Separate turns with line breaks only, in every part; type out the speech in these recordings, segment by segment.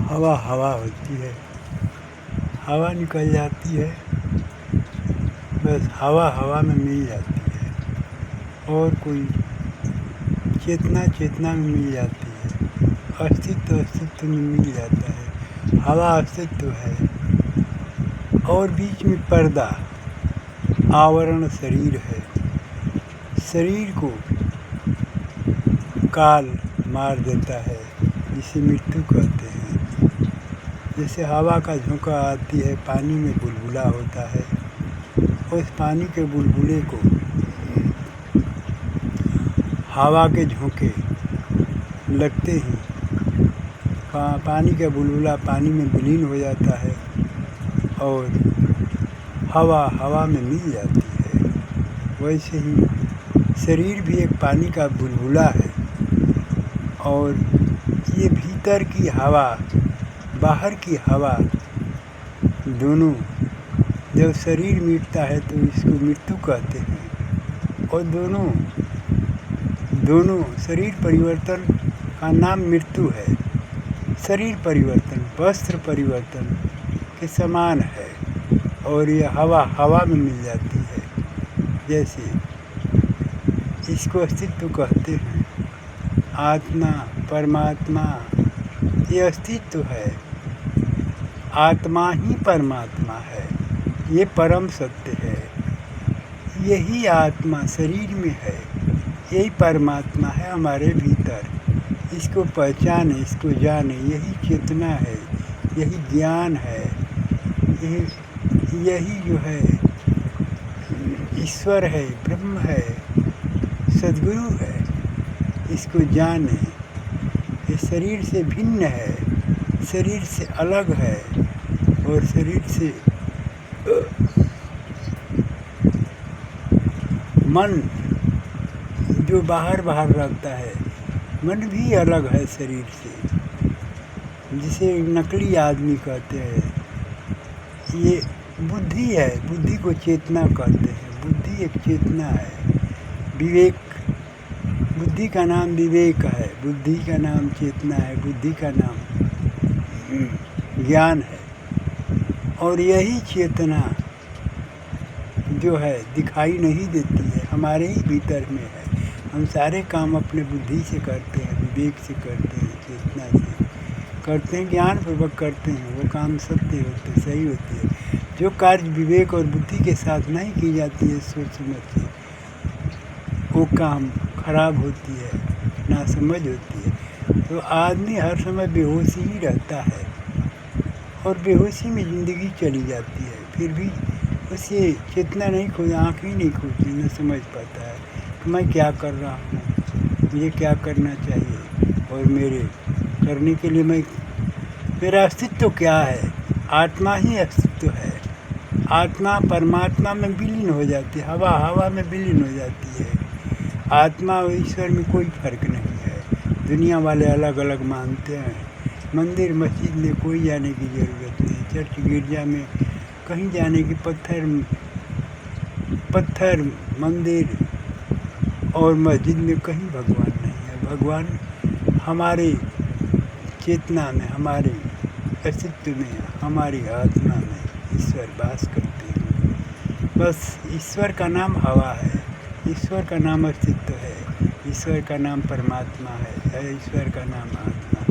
हवा हवा होती है, हवा निकल जाती है, बस हवा हवा में मिल जाती है। और कोई चेतना चेतना में मिल जाती है, अस्तित्व अस्तित्व में मिल जाता है। हवा अस्तित्व है और बीच में पर्दा आवरण शरीर है। शरीर को काल मार देता है, जिसे मृत्यु कहते हैं। जैसे हवा का झोंका आती है, पानी में बुलबुला होता है, उस पानी के बुलबुले को हवा के झोंके लगते ही पानी का बुलबुला पानी में विलीन हो जाता है और हवा हवा में मिल जाती है। वैसे ही शरीर भी एक पानी का बुलबुला है और ये भीतर की हवा बाहर की हवा दोनों, जब शरीर मिटता है तो इसको मृत्यु कहते हैं। और दोनों शरीर परिवर्तन का नाम मृत्यु है। शरीर परिवर्तन वस्त्र परिवर्तन के समान है और यह हवा हवा में मिल जाती है। जैसे इसको अस्तित्व कहते हैं, आत्मा परमात्मा ये अस्तित्व है। आत्मा ही परमात्मा है, ये परम सत्य है। यही आत्मा शरीर में है, यही परमात्मा है हमारे भीतर। इसको पहचाने, इसको जाने, यही चेतना है, यही ज्ञान है, यही जो है ईश्वर है, ब्रह्म है, सद्गुरु है। इसको जाने। ये शरीर से भिन्न है, शरीर से अलग है और शरीर से मन जो बाहर रहता है, मन भी अलग है शरीर से, जिसे नकली आदमी कहते हैं। ये बुद्धि है, बुद्धि को चेतना कहते हैं। बुद्धि एक चेतना है। विवेक, बुद्धि का नाम विवेक है, बुद्धि का नाम चेतना है, बुद्धि का नाम ज्ञान है। और यही चेतना जो है दिखाई नहीं देती है, हमारे ही भीतर में है। हम सारे काम अपने बुद्धि से करते हैं, विवेक से करते हैं, चेतना से करते हैं, ज्ञानपूर्वक करते हैं। वो काम सत्य होते, सही होते हैं। जो कार्य विवेक और बुद्धि के साथ नहीं की जाती है, सोच समझ के, वो काम खराब होती है, नासमझ होती है। तो आदमी हर समय बेहोशी ही रहता है और बेहोशी में ज़िंदगी चली जाती है। फिर भी उसे चेतना नहीं खुद, आँख ही नहीं खुलती, न समझ पाता है कि मैं क्या कर रहा हूँ, मुझे क्या करना चाहिए और मेरे करने के लिए मेरा अस्तित्व क्या है। आत्मा ही अस्तित्व है। आत्मा परमात्मा में विलीन हो जाती है, हवा हवा में विलीन हो जाती है। आत्मा और ईश्वर में कोई फर्क नहीं है। दुनिया वाले अलग अलग मानते हैं। मंदिर मस्जिद में कोई जाने की ज़रूरत नहीं, चर्च गिरजा में कहीं जाने की, पत्थर मंदिर और मस्जिद में कहीं भगवान नहीं है। भगवान हमारे चेतना में, हमारे अस्तित्व में, हमारी आत्मा में ईश्वर वास करते हैं। बस ईश्वर का नाम हवा है, ईश्वर का नाम अस्तित्व है, ईश्वर का नाम परमात्मा है, ईश्वर का नाम आत्मा।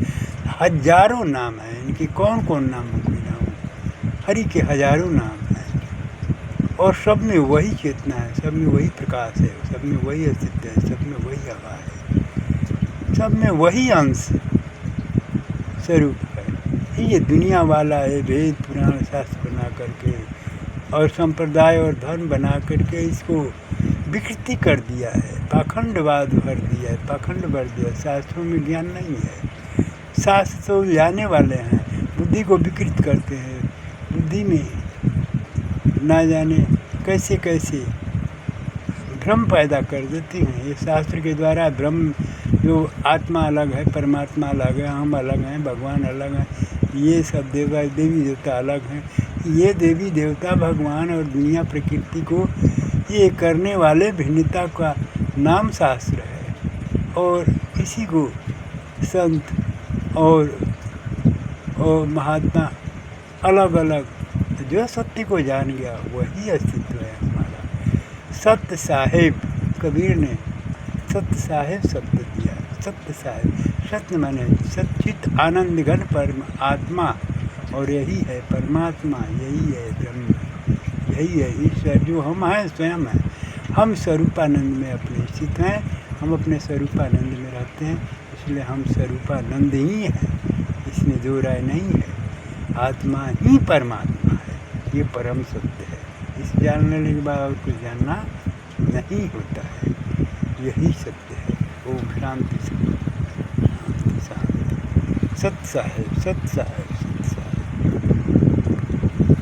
हजारों नाम हैं इनके, कौन कौन नाम कोई नाम, हरि के हजारों नाम हैं और सब में वही चेतना है, सब में वही प्रकाश है, सब में वही अस्तित्व है, सब में वही हवा है, सब में वही अंश स्वरूप है। ये दुनिया वाला है वेद पुराण शास्त्र बना करके और संप्रदाय और धर्म बना करके इसको विकृति कर दिया है, पाखंडवाद भर दिया है, पाखंड भर दिया। शास्त्रों में ज्ञान नहीं है, शास्त्र तो जाने वाले हैं, बुद्धि को विकृत करते हैं। बुद्धि में ना जाने कैसे कैसे भ्रम पैदा कर देते हैं। ये शास्त्र के द्वारा भ्रम, जो आत्मा अलग है, परमात्मा अलग है, हम अलग हैं, भगवान अलग हैं, ये सब देवी देवता अलग हैं। ये देवी देवता भगवान और दुनिया प्रकृति को ये करने वाले भिन्नता का नाम शास्त्र है और इसी को संत और महात्मा अलग अलग, जो सत्य को जान गया वही अस्तित्व है हमारा। सत्य साहेब, कबीर ने सत्य साहेब शब्द दिया। सत्य साहेब, सत्य माने सच्चित आनंद घन परम आत्मा, और यही है परमात्मा, यही है ब्रह्म, यही है ईश्वर जो हम हैं, स्वयं हैं। हम स्वरूपानंद में अपने स्थित हैं, हम अपने स्वरूपानंद में रहते हैं, इसलिए हम स्वरूपानंद ही हैं, इसमें दो राय नहीं है। आत्मा ही परमात्मा है, ये परम सत्य है। इस जानने के बाद और कुछ जानना नहीं होता है, यही सत्य है। ओम शांति शांति शांति। सत्य साहेब, सत्य साहेब, सत्य साहेब।